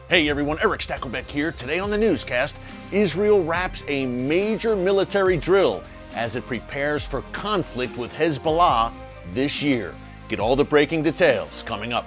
Hey everyone, Erick Stakelbeck here. Today on the newscast, Israel wraps a major military drill as it prepares for conflict with Hezbollah this year. Get all the breaking details coming up.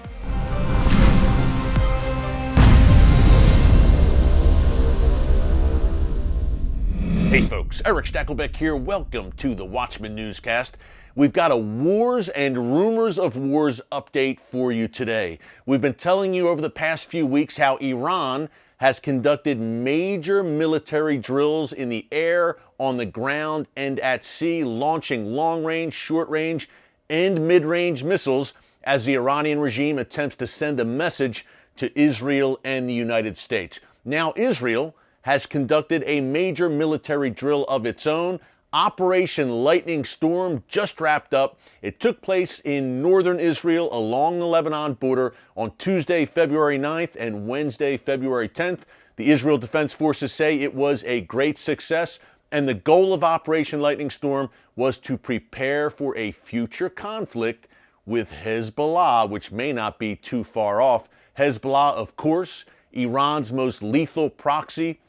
Hey folks, Erick Stakelbeck here. Welcome to the Watchman Newscast. We've got a Wars and Rumors of Wars update for you today. We've been telling you over the past few weeks how Iran has conducted major military drills in the air, on the ground, and at sea, launching long-range, short-range, and mid-range missiles as the Iranian regime attempts to send a message to Israel and the United States. Now, Israel has conducted a major military drill of its own. Operation Lightning Storm just wrapped up. It took place in northern Israel along the Lebanon border on Tuesday, February 9th and Wednesday, February 10th. The Israel Defense Forces say it was a great success, and the goal of Operation Lightning Storm was to prepare for a future conflict with Hezbollah, which may not be too far off. Hezbollah, of course, Iran's most lethal proxy.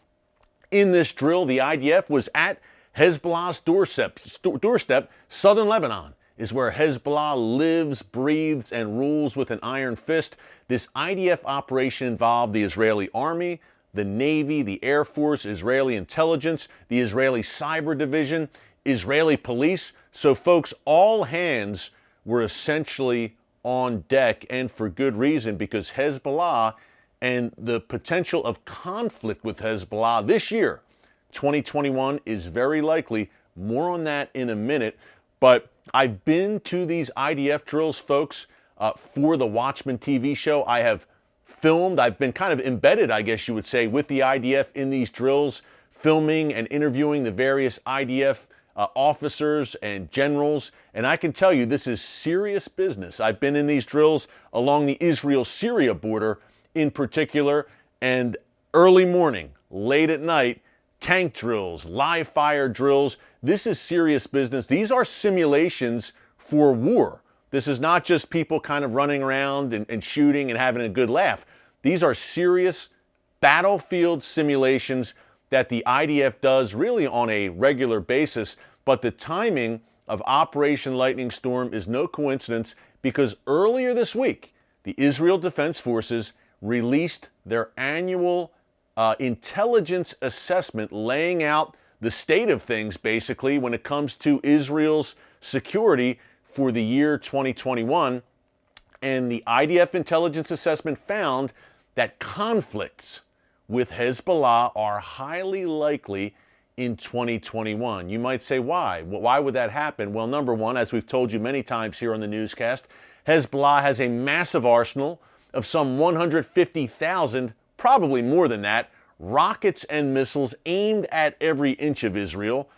In this drill, the IDF was at Hezbollah's doorstep. Southern Lebanon is where Hezbollah lives, breathes, and rules with an iron fist. This IDF operation involved the Israeli Army, the Navy, the Air Force, Israeli intelligence, the Israeli Cyber Division, Israeli police. So folks, all hands were essentially on deck, and for good reason, because Hezbollah and the potential of conflict with Hezbollah this year, 2021, is very likely. More on that in a minute. But I've been to these IDF drills, folks, for the Watchman TV show. I have filmed, I've been kind of embedded, I guess you would say, with the IDF in these drills, filming and interviewing the various IDF officers and generals. And I can tell you, this is serious business. I've been in these drills along the Israel-Syria border in particular, and early morning, late at night, tank drills, live fire drills. This is serious business. These are simulations for war. This is not just people kind of running around and shooting and having a good laugh. These are serious battlefield simulations that the IDF does really on a regular basis. But the timing of Operation Lightning Storm is no coincidence, because earlier this week, the Israel Defense Forces released their annual intelligence assessment, laying out the state of things basically when it comes to Israel's security for the year 2021. And the IDF intelligence assessment found that conflicts with Hezbollah are highly likely in 2021. You might say, why? Well, why would that happen? Well, number one, as we've told you many times here on the newscast, Hezbollah has a massive arsenal of some 150,000, probably more than that, rockets and missiles aimed at every inch of Israel.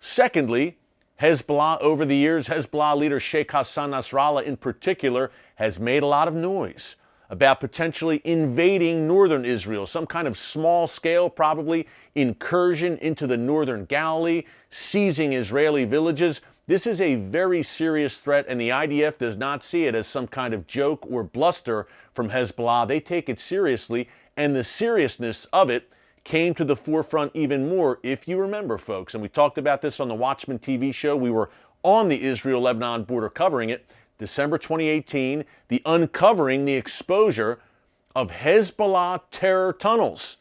Secondly, Hezbollah, over the years, Hezbollah leader Sheikh Hassan Nasrallah in particular, has made a lot of noise about potentially invading northern Israel, some kind of small-scale, probably, incursion into the northern Galilee, seizing Israeli villages. This is a very serious threat, and the IDF does not see it as some kind of joke or bluster from Hezbollah. They take it seriously, and the seriousness of it came to the forefront even more, if you remember, folks. And we talked about this on the Watchman TV show. We were on the Israel-Lebanon border covering it. December 2018, the uncovering, the exposure of Hezbollah terror tunnels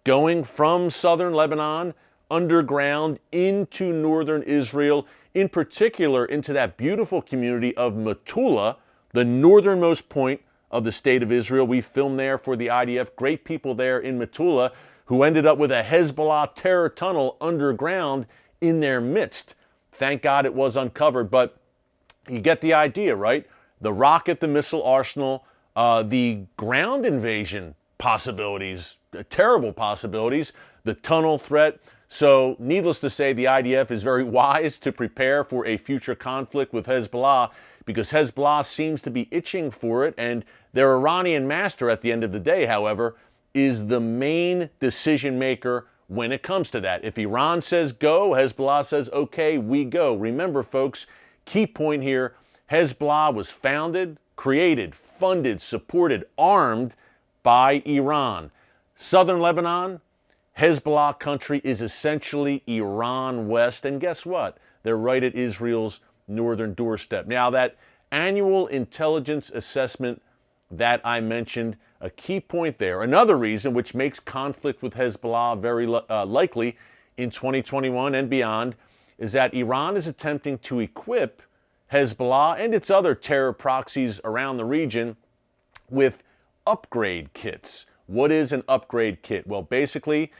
going from southern Lebanon underground into northern Israel, in particular into that beautiful community of Metula, the northernmost point of the state of Israel. We filmed there for the IDF. Great people there in Metula who ended up with a Hezbollah terror tunnel underground in their midst. Thank God it was uncovered, but you get the idea, right? The rocket, the missile arsenal, the ground invasion possibilities, terrible possibilities, the tunnel threat. So needless to say, the IDF is very wise to prepare for a future conflict with Hezbollah, because Hezbollah seems to be itching for it, and their Iranian master at the end of the day, however, is the main decision maker when it comes to that. If Iran says go, Hezbollah says okay, we go. Remember, folks, key point here, Hezbollah was founded, created, funded, supported, armed by Iran. Southern Lebanon, Hezbollah country, is essentially Iran West. And guess what? They're right at Israel's northern doorstep. Now, that annual intelligence assessment that I mentioned, a key point there, another reason which makes conflict with Hezbollah very likely in 2021 and beyond, is that Iran is attempting to equip Hezbollah and its other terror proxies around the region with upgrade kits. What is an upgrade kit? Well, basically,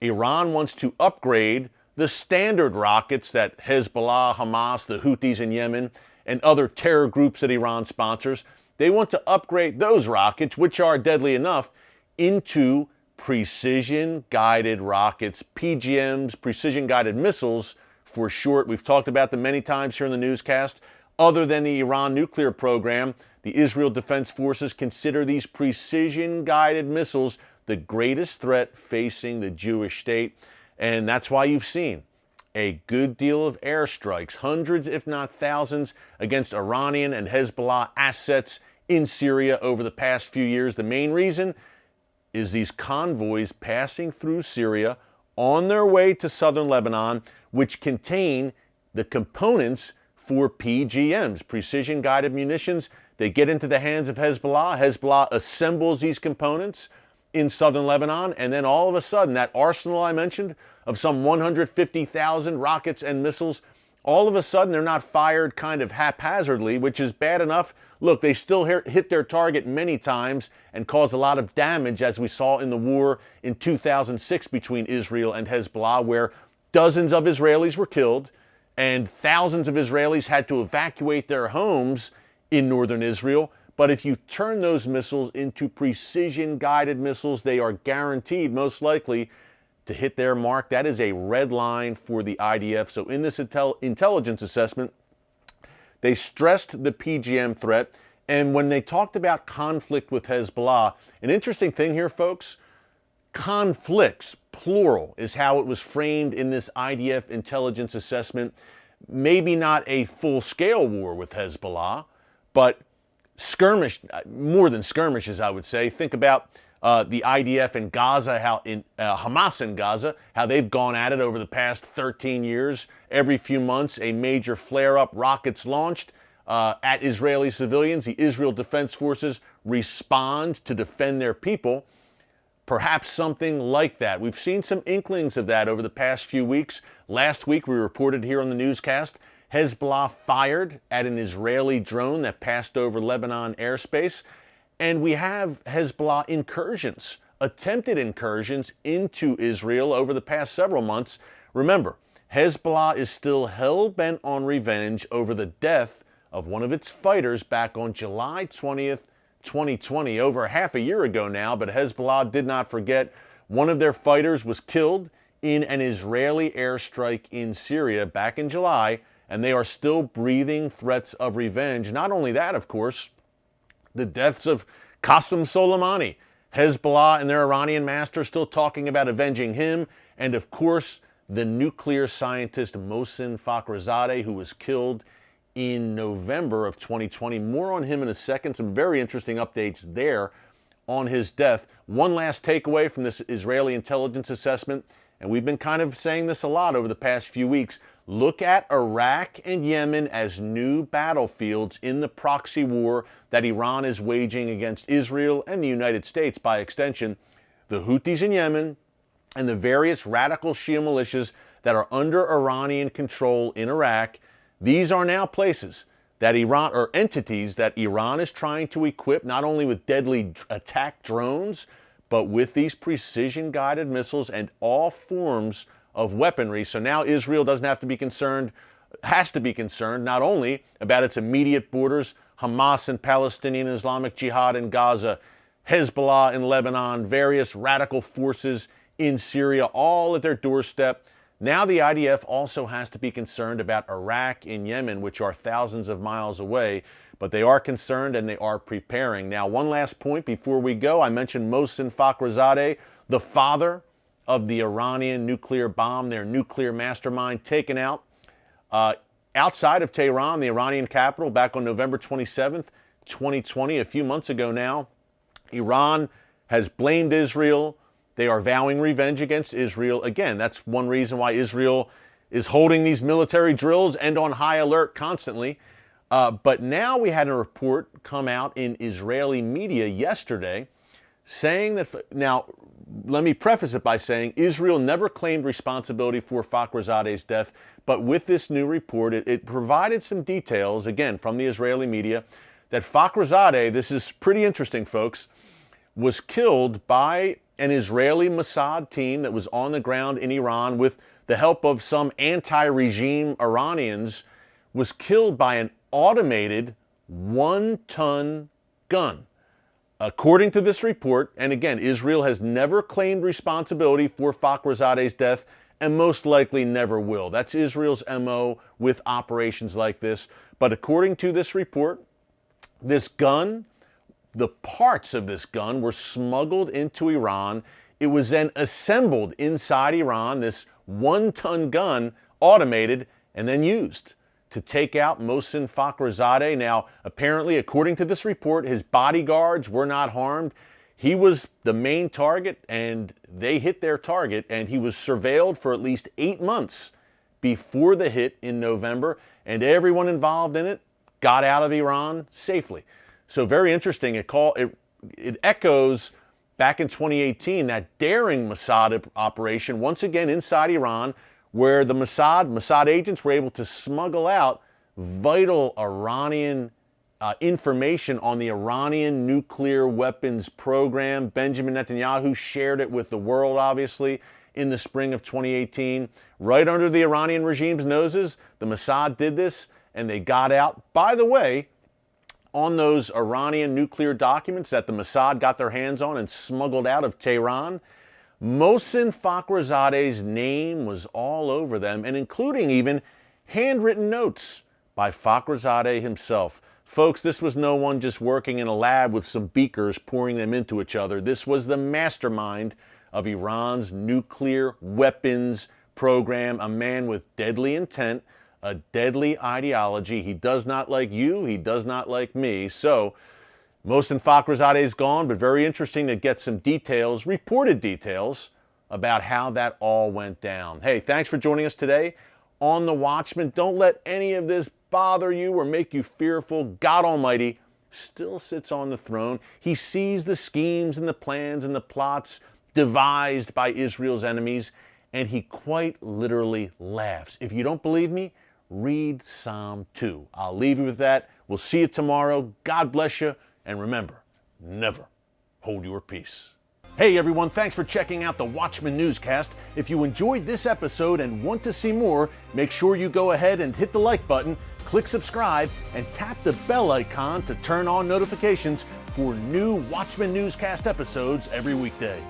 Iran wants to upgrade the standard rockets that Hezbollah, Hamas, the Houthis in Yemen, and other terror groups that Iran sponsors, they want to upgrade those rockets, which are deadly enough, into precision-guided rockets, PGMs, precision-guided missiles for short. We've talked about them many times here in the newscast. Other than the Iran nuclear program, the Israel Defense Forces consider these precision-guided missiles the greatest threat facing the Jewish state. And that's why you've seen a good deal of airstrikes, hundreds if not thousands, against Iranian and Hezbollah assets in Syria over the past few years. The main reason is these convoys passing through Syria on their way to southern Lebanon, which contain the components for PGMs, precision-guided munitions. They get into the hands of Hezbollah. Hezbollah assembles these components in southern Lebanon, and then all of a sudden, that arsenal I mentioned of some 150,000 rockets and missiles, all of a sudden they're not fired kind of haphazardly, which is bad enough. Look, they still hit their target many times and cause a lot of damage, as we saw in the war in 2006 between Israel and Hezbollah, where dozens of Israelis were killed and thousands of Israelis had to evacuate their homes in northern Israel. But if you turn those missiles into precision-guided missiles, they are guaranteed, most likely, to hit their mark. That is a red line for the IDF. So in this intelligence assessment, they stressed the PGM threat. And when they talked about conflict with Hezbollah, an interesting thing here, folks, conflicts, plural, is how it was framed in this IDF intelligence assessment. Maybe not a full-scale war with Hezbollah, but skirmish, more than skirmishes, I would say. Think about the IDF in Gaza, how in Hamas in Gaza, how they've gone at it over the past 13 years. Every few months, a major flare-up, rockets launched at Israeli civilians. The Israel Defense Forces respond to defend their people. Perhaps something like that. We've seen some inklings of that over the past few weeks. Last week, we reported here on the newscast, Hezbollah fired at an Israeli drone that passed over Lebanon airspace. And we have Hezbollah incursions, attempted incursions into Israel over the past several months. Remember, Hezbollah is still hell-bent on revenge over the death of one of its fighters back on July 20th, 2020, over half a year ago now, but Hezbollah did not forget. One of their fighters was killed in an Israeli airstrike in Syria back in July, and they are still breathing threats of revenge. Not only that, of course, the deaths of Qasem Soleimani. Hezbollah and their Iranian master still talking about avenging him, and of course, the nuclear scientist Mohsen Fakrizedah, who was killed in November of 2020. More on him in a second. Some very interesting updates there on his death. One last takeaway from this Israeli intelligence assessment, and we've been kind of saying this a lot over the past few weeks. Look at Iraq and Yemen as new battlefields in the proxy war that Iran is waging against Israel and the United States by extension. The Houthis in Yemen and the various radical Shia militias that are under Iranian control in Iraq, these are now places that Iran, or entities that Iran is trying to equip not only with deadly attack drones, but with these precision-guided missiles and all forms of weaponry. So now Israel doesn't have to be concerned, has to be concerned not only about its immediate borders, Hamas and Palestinian Islamic Jihad in Gaza, Hezbollah in Lebanon, various radical forces in Syria, all at their doorstep. Now the IDF also has to be concerned about Iraq and Yemen, which are thousands of miles away, but they are concerned and they are preparing. Now, one last point before we go. I mentioned Mohsen Fakrizedah, the father of the Iranian nuclear bomb, their nuclear mastermind, taken out outside of Tehran, the Iranian capital, back on November 27th, 2020, a few months ago now. Iran has blamed Israel They are vowing revenge against Israel. Again, that's one reason why Israel is holding these military drills and on high alert constantly. But now we had a report come out in Israeli media yesterday saying that, now let me preface it by saying Israel never claimed responsibility for Fakhrizadeh's death, but with this new report, it provided some details, again, from the Israeli media, that Fakhrizadeh, this is pretty interesting, folks, was killed by an Israeli Mossad team that was on the ground in Iran with the help of some anti-regime Iranians, was killed by an automated 1-ton gun. According to this report, and again, Israel has never claimed responsibility for Fakhrizadeh's death and most likely never will. That's Israel's MO with operations like this. But according to this report, this gun, the parts of this gun were smuggled into Iran. It was then assembled inside Iran, this 1-ton gun, automated, and then used to take out Mohsen Fakrizedah. Now, apparently, according to this report, his bodyguards were not harmed. He was the main target, and they hit their target, and he was surveilled for at least 8 months before the hit in November, and everyone involved in it got out of Iran safely. So very interesting. It echoes back in 2018, that daring Mossad operation, once again inside Iran, where the Mossad agents were able to smuggle out vital Iranian information on the Iranian nuclear weapons program. Benjamin Netanyahu shared it with the world, obviously, in the spring of 2018. Right under the Iranian regime's noses, the Mossad did this, and they got out. By the way, on those Iranian nuclear documents that the Mossad got their hands on and smuggled out of Tehran, Mohsen Fakrizadeh's name was all over them, and including even handwritten notes by Fakhrizadeh himself. Folks, this was no one just working in a lab with some beakers pouring them into each other. This was the mastermind of Iran's nuclear weapons program, a man with deadly intent, a deadly ideology. He does not like you, he does not like me. So, Mohsen Fakrizadeh is gone, but very interesting to get some details, reported details, about how that all went down. Hey, thanks for joining us today on The Watchman. Don't let any of this bother you or make you fearful. God Almighty still sits on the throne. He sees the schemes and the plans and the plots devised by Israel's enemies, and he quite literally laughs. If you don't believe me, read Psalm 2. I'll leave you with that. We'll see you tomorrow. God bless you. And remember, never hold your peace. Hey everyone, thanks for checking out the Watchman Newscast. If you enjoyed this episode and want to see more, make sure you go ahead and hit the like button, click subscribe, and tap the bell icon to turn on notifications for new Watchman Newscast episodes every weekday.